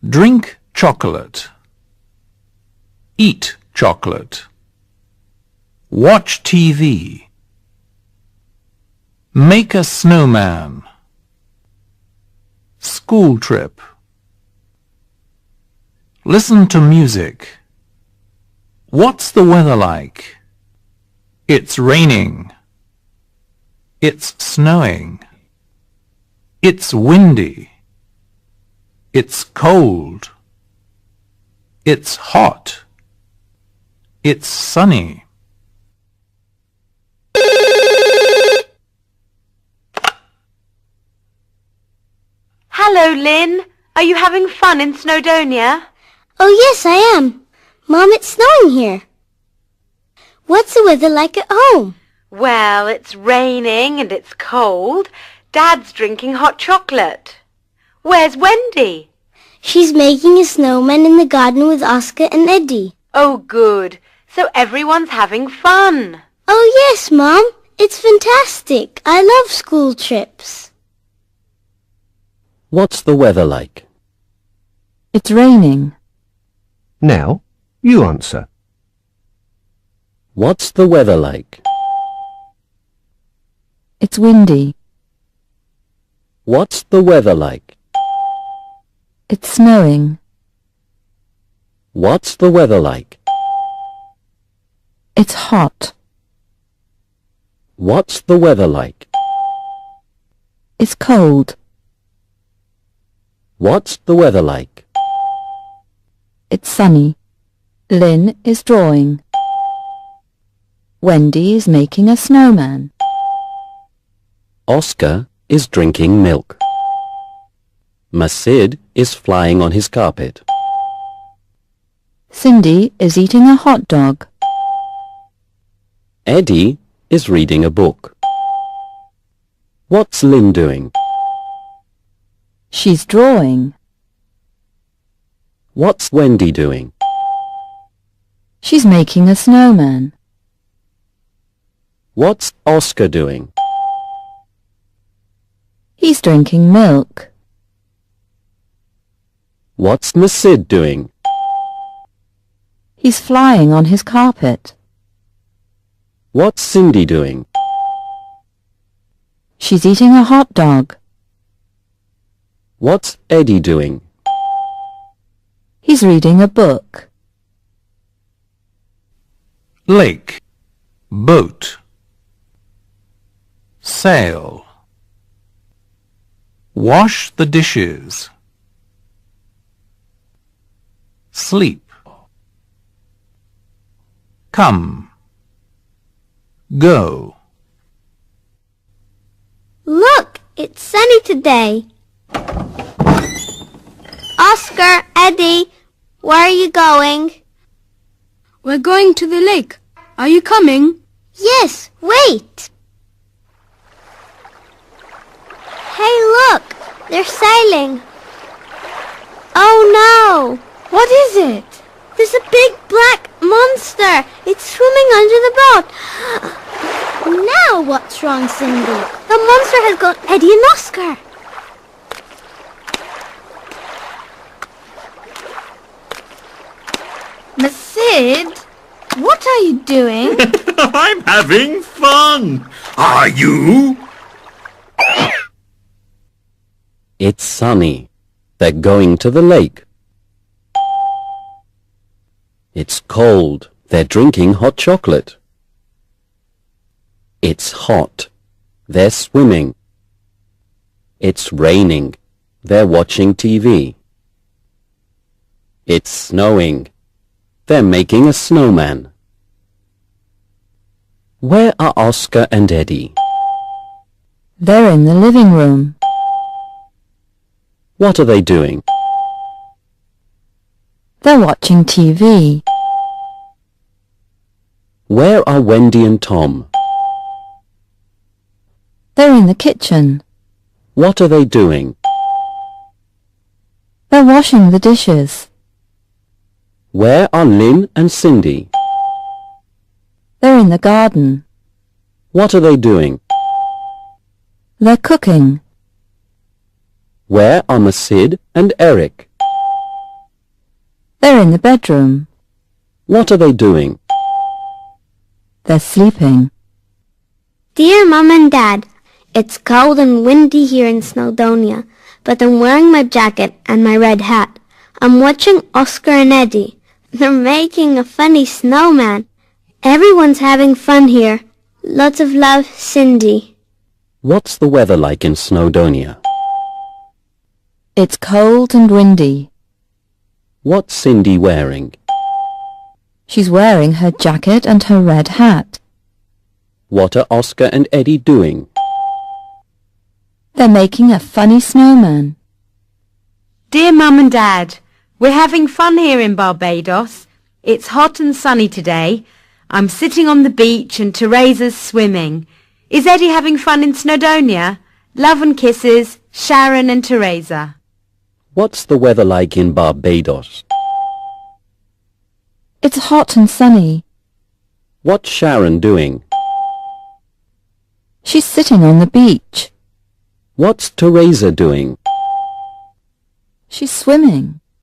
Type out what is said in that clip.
Drink chocolate. Eat chocolate. Watch TV. Make a snowman. School trip. Listen to music. What's the weather like? It's raining. It's snowing. It's windy. It's cold. It's hot. It's sunny. Hello, Lynn. Are you having fun in Snowdonia? Oh, yes, I am. Mom, it's snowing here. What's the weather like at home? Well, it's raining and it's cold. Dad's drinking hot chocolate. Where's Wendy? She's making a snowman in the garden with Oscar and Eddie. Oh, good. So everyone's having fun. Oh, yes, Mom. It's fantastic. I love school trips. What's the weather like? It's raining. Now, you answer. What's the weather like? It's windy. What's the weather like? It's snowing. What's the weather like? It's hot. What's the weather like? It's cold. What's the weather like? It's sunny. Lynn is drawing. Wendy is making a snowman. Oscar is drinking milk. Masid is flying on his carpet. Cindy is eating a hot dog. Eddie is reading a book. What's Lynn doing? She's drawing. What's Wendy doing? She's making a snowman. What's Oscar doing? He's drinking milk. What's Masid doing? He's flying on his carpet. What's Cindy doing? She's eating a hot dog. What's Eddie doing? He's reading a book. Lake. Boat. Sail. Wash the dishes. Sleep. Come. Go. Look, it's sunny today. Oscar, Eddie, where are you going? We're going to the lake. Are you coming? Yes, wait. Hey, look, they're sailing. Oh no! What is it? There's a big black monster. It's swimming under the boat. Now what's wrong, Cindy? The monster has got Eddie and Oscar. Masid, what are you doing? I'm having fun. Are you? It's sunny. They're going to the lake. It's cold. They're drinking hot chocolate. It's hot. They're swimming. It's raining. They're watching TV. It's snowing. They're making a snowman. Where are Oscar and Eddie? They're in the living room. What are they doing? They're watching TV. Where are Wendy and Tom? They're in the kitchen. What are they doing? They're washing the dishes. Where are Lynn and Cindy? They're in the garden. What are they doing? They're cooking. Where are Masid and Eric? They're in the bedroom. What are they doing? They're sleeping. Dear Mum and Dad, it's cold and windy here in Snowdonia, but I'm wearing my jacket and my red hat. I'm watching Oscar and Eddie. They're making a funny snowman. Everyone's having fun here. Lots of love, Cindy. What's the weather like in Snowdonia? It's cold and windy. What's Cindy wearing? She's wearing her jacket and her red hat. What are Oscar and Eddie doing? They're making a funny snowman. Dear Mum and Dad, we're having fun here in Barbados. It's hot and sunny today. I'm sitting on the beach and Teresa's swimming. Is Eddie having fun in Snowdonia? Love and kisses, Sharon and Teresa. What's the weather like in Barbados? It's hot and sunny. What's Sharon doing? She's sitting on the beach. What's Teresa doing? She's swimming.